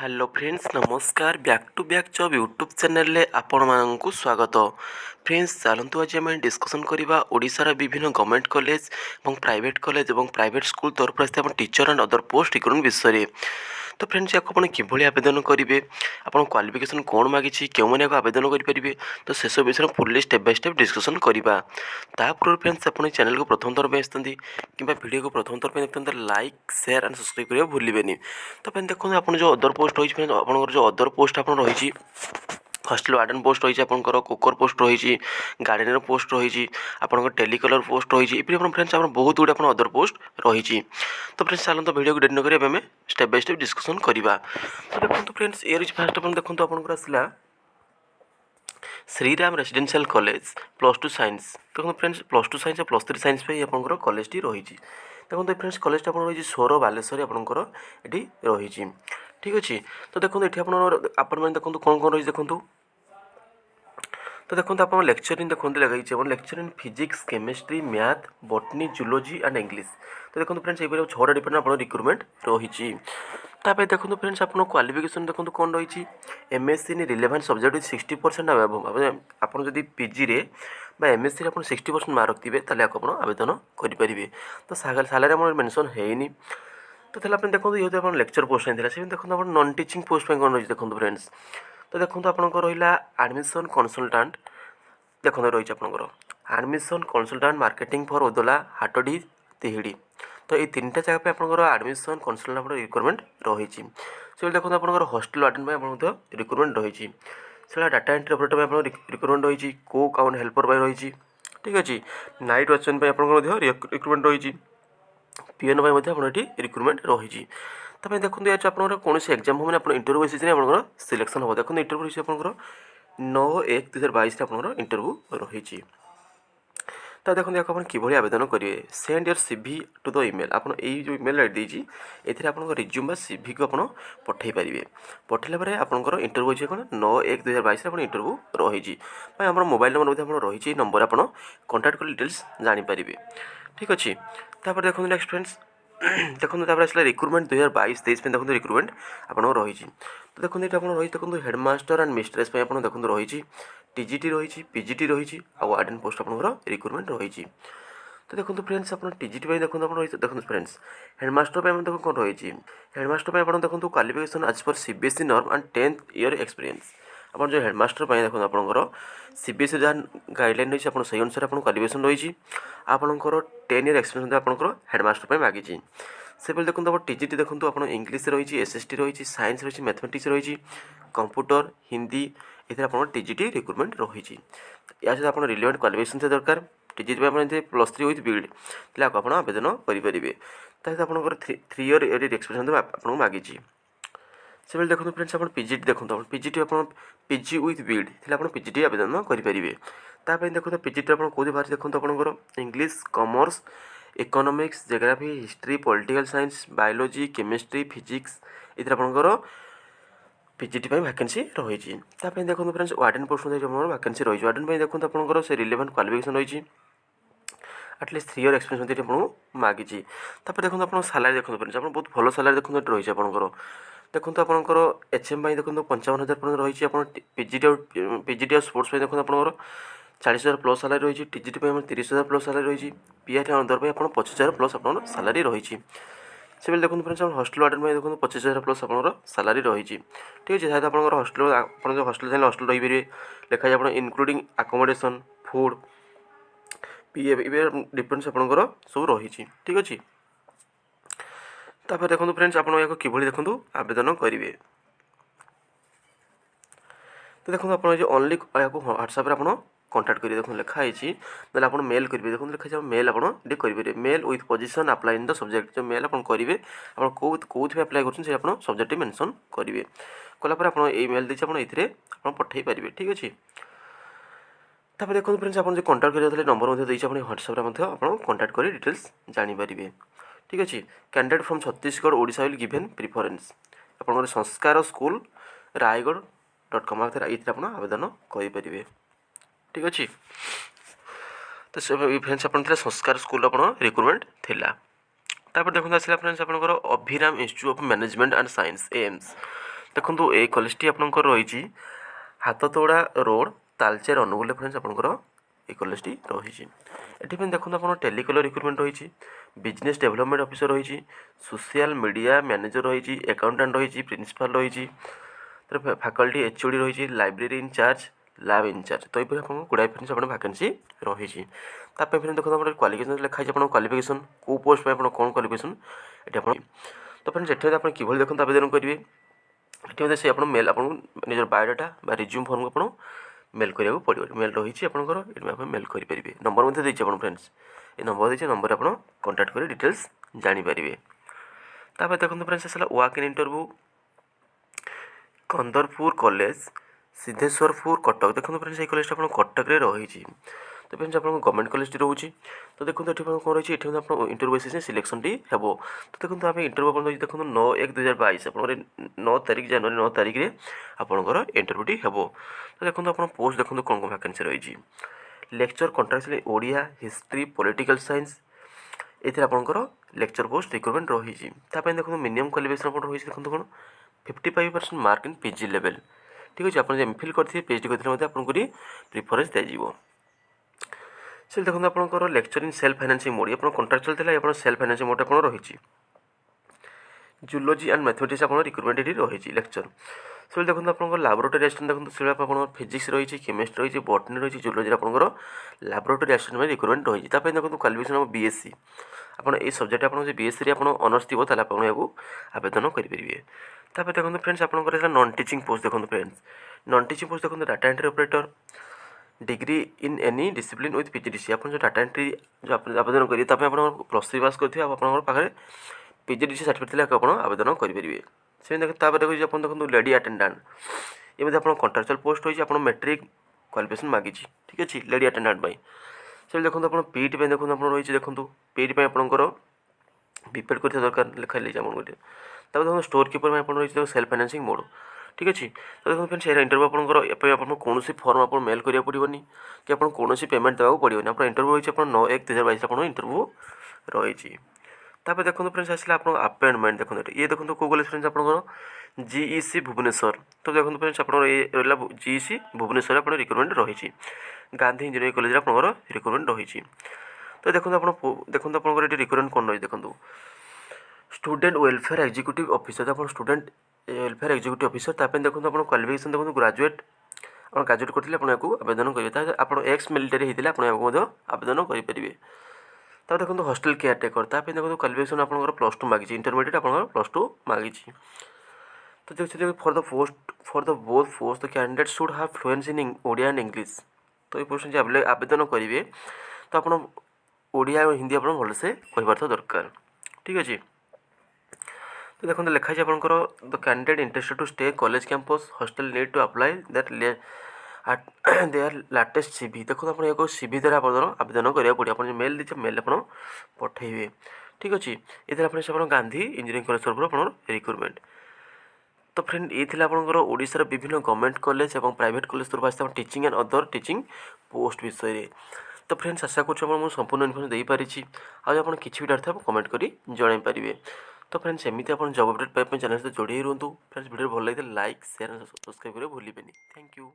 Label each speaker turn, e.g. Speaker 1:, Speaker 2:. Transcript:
Speaker 1: Hello friends नमस्कार back to back job YouTube channel रे आपण मानकु स्वागत। फ्रेंड्स चलतु आज आम डिस्कसन करवा ओडिशार विभिन्न गवर्नमेंट कॉलेज और प्राइवेट स्कूल तरफ आम teacher and other post recruitment विषय। तो फ्रेंड्स या आपड़ कि आवेदन करेंगे आप क्वालिफिकेशन कौन मागी क्यों मैंने आवेदन करेंगे तो से सब विषय fully step by step discussion करवा। तापूर्व फ्रेंड्स आप चैनल को प्रथम थर आसती कि वीडियो को प्रथम थर देखते लाइक शेयर एंड सब्सक्राइब करा भूलें। तो फ्रेंड देखो आप जो अदर पोस्ट रही है जो अदर पोस्ट आप रही हॉस्टल वार्डन पोस्ट रही है आपंकर कुकर पोस्ट रही गार्डनर पोस्ट रही आपंकर टेलीकलर पोस्ट रही फ्रेंड्स आप बहुत गुड अदर पोस्ट रही। तो फ्रेंड्स चलते वीडियो को डेट न स्टेप बाय स्टेप डिस्कसन करवा। तो देखो फ्रेंड्स ये फास्ट आप देखो आपंकर आसला श्रीराम रेसिडेंशियल कॉलेज +2 साइंस। देखो फ्रेंड्स +2 साइंस और +3 साइंस पे आपंकर कॉलेज टी रही। देखो फ्रेंड्स कॉलेज आप रही सोर बालेश्वर आपंकर ये रही। ठीक अच्छे तो देखो ये आपण देखो कौन कौन रही देखो। तो देखो आप लेक्चरिंग देखो लगे lecture in physics chemistry math botany zoology and English. तो देखो फ्रेंड्स ये 6टा डिपार्टमेंट आप रिक्रुटमेंट रही। तापर देखो फ्रेंड्स आप क्वालिफिकेशन देखो कौन रही एमएससी इन रिलेवेंट सब्जेक्ट 60% आप पीजी रे एमएससी आप 60% मार्क रखिए आप आवेदन करेंगे। तो सालारी आम मेनसन है तो आप देखो ये आप लेक्चर पोस्ट नहीं से देखो आप नॉन टीचिंग पोस्ट कौन रही देखो फ्रेंड्स। तो देखो आपंकर रहा एडमिशन कन्सल्टाट देखो रही आपंकर एडमिशन कन्सल्टाट मार्केटिंग फॉर ओदला हाटडी तिहिड़ी। तो ये 3टा जगह पे आपंकर एडमिशन कन्सल्टाट रिक्रुटमेंट रही। से देखो आपंकर हॉस्टल वार्डन रिक्रुटमेंट रही से डाटा एंट्री ऑपरेटर आप रिक्रुटमेंट रही कुक आउट हेल्पर रही। ठीक अच्छे नाइट वॉचमैन आप रिक्रुटमेंट रही पीएन ये रिक्रुटमेंट रही। तो देखो ये आप कौन एग्जाम हो मैंने इंटरव्यू बेसिस आप सिलेक्शन हम देखो इंटरव्यू रही आप 9/1/2022 आप इंटरव्यू रही। तो देखो आप कि आवेदन करेंगे send your CV to the email आप जो ईमेल आईडी देती ये आप रिज्यूम सीवी को आप पठे पारे पठेला आपंकर इंटरव्यू कौन 9/1/2022 आप इंटरव्यू रही। आम मोबाइल नंबर रही नंबर आप कंटाक्ट कर डिटेल्स जानीपारे। ठीक अच्छे तापर देखो नेक्स्ट फ्रेंड्स देखो आसला रिक्रुटमेंट 2022-23 देखो रिक्रुटमेंट आप रही। तो देखो ये रही देखो हेडमास्टर एंड मिस्ट्रेस आप देखो रही टीजीटी रही पीजीटी रही वार्डन पोस्ट आप रिक्रुटमेंट रही। तो देखो फ्रेंड्स आप टीजीटी देखो देखो फ्रेंड्स हेडमास्टर देखो कौन रही हेडमास्टर आप देखो qualification as per CBSE norm and 10th year experience. आप जो हेडमास्टर देखो आपंकर सीबीएसई जहाँ गाइडलाइन रही है से अनुसार आप क्वालिफिकेशन रही आपंकर 10 ईयर एक्सपीरियंस आपंकर हेडमास्टर मागिची। से देखो आप टीजीटी देखो आप इंग्लिश रही एसएसटी रही साइंस रही मैथमेटिक्स रही कंप्यूटर हिंदी ये आप टीजीटी रिक्रुटमेंट रही। या सहित आप रिलेवेंट क्वालिफिकेशन से दरकार टीजीटी आप +3 विथ बीएड आप आवेदन करेंगे। ताकि आपंकर 3 ईयर एक्सपीरियंस आपको मागिची। से देखो फ्रेंड्स आप पीजीटी देखो पीजीटी आप पीजी विथ बीएड थे आप पीजीटी आवेदन करेंगे। ताप देखो पीजीटी आप कौन बाहर देखो आपंकर English commerce economics geography history political science biology chemistry physics ये आपंकर पीजीटी वैकेंसी रही। देखो फ्रेंड्स वार्डन पोस्ट वैकेंसी रही वार्डन देखो आपंकर से रिलेवेंट क्वालिफिकेशन रही एटलिस्ट 3 ईयर एक्सपीरियंस आपको मागिची। देखो आप सालारी देखो फ्रेंड्स आप बहुत भल सालारी देखो रही आपंकर देखो आपंकर एचएम देखो 55,000 पर्यटन रही आप पीजीटी और स्पोर्ट्स देखो आपंकर 40,000 प्लस सालारी रही टीजीटी 30,000 प्लस सालारी रही पीआर अदर आप 25,000 प्लस आप सालारी रही। से देखो फ्रेंड्स हॉस्टल वार्डन देखो 25,000 प्लस आप सालारी रही। ठीक अच्छे शायद आप हॉस्टल आप हॉस्टल चाहिए हॉस्टल रही लिखाई आप इनक्लूडिंग आकोमोडेशन फूड पीएफ ये डिफरेंस आपंकर सब रही। ठीक अच्छे तापर देखो फ्रेंड्स आप कि देखो आवेदन करेंगे। तो देखो आप ओनली व्हाट्सएप आप कंटाक्ट करेंगे देखो लिखाई ना आप मेल करेंगे देखो लिखाई मेल आप करेंगे mail with position apply in the subject जो मेल आप करेंगे आप कौन अप्लाई कर सब्जेक्ट मेंशन करेंगे कलापर आप मेल देखिए आप पठे पारे। ठीक अच्छे तापर देखो फ्रेंड्स आप कंटाक्ट करेंगे नंबर देखिए व्हाट्सएप आप कंटाक्ट कर डिटेल्स जानीपारे। ठीक अच्छे candidate from Chhattisgarh Odisha will given preference आप संस्कार स्कूल रायगढ़.com ये आप आवेदन करेंगे। ठीक अच्छे तो फ्रेंड्स आप संस्कार स्कूल आप रिक्रुटमेंट थिला। तापर देखो आसला फ्रेंड्स आपंकर Abhiram institute of management and science AIMS. देखो ये कॉलेजटी आपंकर रही हाथतोड़ा रोड तालचेर अनुगुल फ्रेंड्स आपंकर ये कॉलेजटी रही एटी देखो आप टेलीकलर रिक्रुटमेंट रही बिजनेस डेवलपमेंट ऑफिसर रही सोशल मीडिया मैनेजर रही अकाउंटेंट रही प्रिंसिपल रही फैकल्टी एचओडी रही लाइब्रेरी इंचार्ज लैब इंचार्ज तो ये आपको गुड़ाए फ्रेंड्स आप वैकेंसी रही फ्रेंड्स देखो क्वालिफिकेशन लिखाई आप क्वालिफिकेशन कौ पोस्ट आप कौन क्वालिफिकेशन ये आप तो फ्रेंड्स ये आप कि देखो आवेदन करेंगे ये से आप मेल आप निज बायोडाटा रिज्यूम फॉर्म को आप मेल करा पड़ो मेल रही आप मेल करेंगे नंबर देती आप फ्रेंड्स ये नंबर देती नंबर आप कंटाक्ट कर डिटेल्स जानीपारे तापर देखो फ्रेंड्स आसला walk in interview Kandarpur college Siddheswarpur Cuttack देखो फ्रेंड्स ये कॉलेज आप कटक रही तो फ्रेंड्स आप गवर्नमेंट कॉलेज रोचे तो देखो ये कौन रही है आप इंटरव्यू बेसिस सिलेक्शन टी हम तो देखो आप इंटरव्यू आप देखो 9/1/2022 आप 9 तारीख जनवरी 9 तारीख में आपंकर इंटरव्यूटी हम तो देखो आप पोस्ट देखो कौन कौन वैकेंसी रही lecture contractual Odia history political science ये आपंकर लेक्चर पोस्ट रिक्रुटमेंट रही देखो मिनिमम क्वालिफिकेशन आप रही देखो कौन 55% मार्क इन पीजी लेवल ठीक अच्छे आप एमफिल करेंगे पीएचडी करते आपको प्रिफरेन्स दिज्व से देखो आपंकर lecture in self financing mode आप कंट्राक्चुअल थे आप सेल्फ फाइनेंसिंग मोड आप रही जूलोजी एंड मैथमेटिक्स आप रिक्रुटमेंट ये रही लेक्चर से देखो आप लैबोरेटरी असिस्टेंट देखो से आप फिजिक्स रही केमिस्ट्री रही बॉटनी रही जूलोजी आपंकर लैबोरेटरी असिस्टेंट में रिक्रुटमेंट रही देखो क्वालिफिकेशन बीएससी आपड़ ये सब्जेक्ट आप बीएससी आप ऑनर्स थी आप आवेदन करेंगे तापर देखो फ्रेंड्स आपंकर नॉन टीचिंग पोस्ट देखो फ्रेंड्स नॉन टीचिंग पोस्ट देखो data entry operator degree in any discipline with PGDC आप जो डाटा एंट्री जो आवेदन करेंगे आप +3 पास करते आप पीजीडीसी सर्टिफिकेट आप आवेदन करेंगे से देखिए देखो लेडी अटेंडेंट ये आप कंट्राक्चुअल पोस्ट होती है मैट्रिक क्वालिफिकेशन मांगी ठीक अच्छे लेडी अटेंडेंट से देखो आप पीटी देखो आप रही देखो पीटी आपंकर बीपेड कर दरकार लिखा आपको देखो स्टोर कीपर में आप रही सेल्फ फाइनेंसिंग मोड ठीक अच्छे तो देखो फ्रेंड्स ये इंटरव्यू आपको कौन कौन आप मेल करा पड़ोनी कि आपको कौन पेमेंट देवाक पड़ोनी आप इंटरव्यू रही 9/1/2022 आप इंटरव्यू रही तापर देखो फ्रेंड्स आसला आप अपॉइंटमेंट देखो ये देखो कौ कॉलेज फ्रेंड्स आपंकर जीईसी भुवनेश्वर तो देखो फ्रेंड्स आप रहा जीईसी भुवनेश्वर आप रिक्रुटमेंट रही गांधी इंजीनियरिंग कॉलेज आप रिक्रुटमेंट रही तो देखो आप रिक्रुटमेंट कौन रही देखो स्टूडेंट वेलफेयर एग्जीक्यूटिव ऑफिसर आप स्टूडेंट वेलफेयर एग्जीक्यूटिव ऑफिसर तापर देखो आप क्वालिफिकेशन देखो ग्रेजुएट आप ग्रेजुएट करते आपको आवेदन करेंगे आप एक्स मिलिटारी होते आपको आवेदन करेंगे तब देखो हॉस्टेल केयर टेकर तापर देखो क्वालिफिकेशन आपंकर +2 मांगी इंटरमीडिएट आप +2 मांगी तो देखिए for the both post the candidate should have fluency in Odia and English तो ये पोस्ट आवेदन करेंगे तो आप ओडिया और हिंदी आप भलसे कहबार दरकार ठीक अच्छे तो देखो लिखाई आपंकर the candidate interested to stay college campus hostel need to apply that their latest CV देखो आप सीवी द्वारा आवेदन करा पड़े आप मेल दीजिए मेल आप पठेबे ठीक अच्छे ये फ्रेंड्स आप गांधी इंजीनियरिंग कॉलेज तरफ आप रिक्रुटमेंट तो फ्रेंड ये आपंकर ओडिशार विभिन्न गवर्नमेंट कॉलेज और प्राइवेट कॉलेज तरफ आसता teaching and other teaching post विषय तो फ्रेंड्स आशा कर संपूर्ण इनफर्मेशन दे पारिछि आप किसी भी डाउट थे कमेंट कर जन पारे तो फ्रेंड्स एमती आप जॉब अपडेट पाइप चैनल से जोड़ी रुहतु फ्रेंड्स वीडियो भल लगे लाइक शेयर सब्सक्राइब करें भूलें थैंक यू।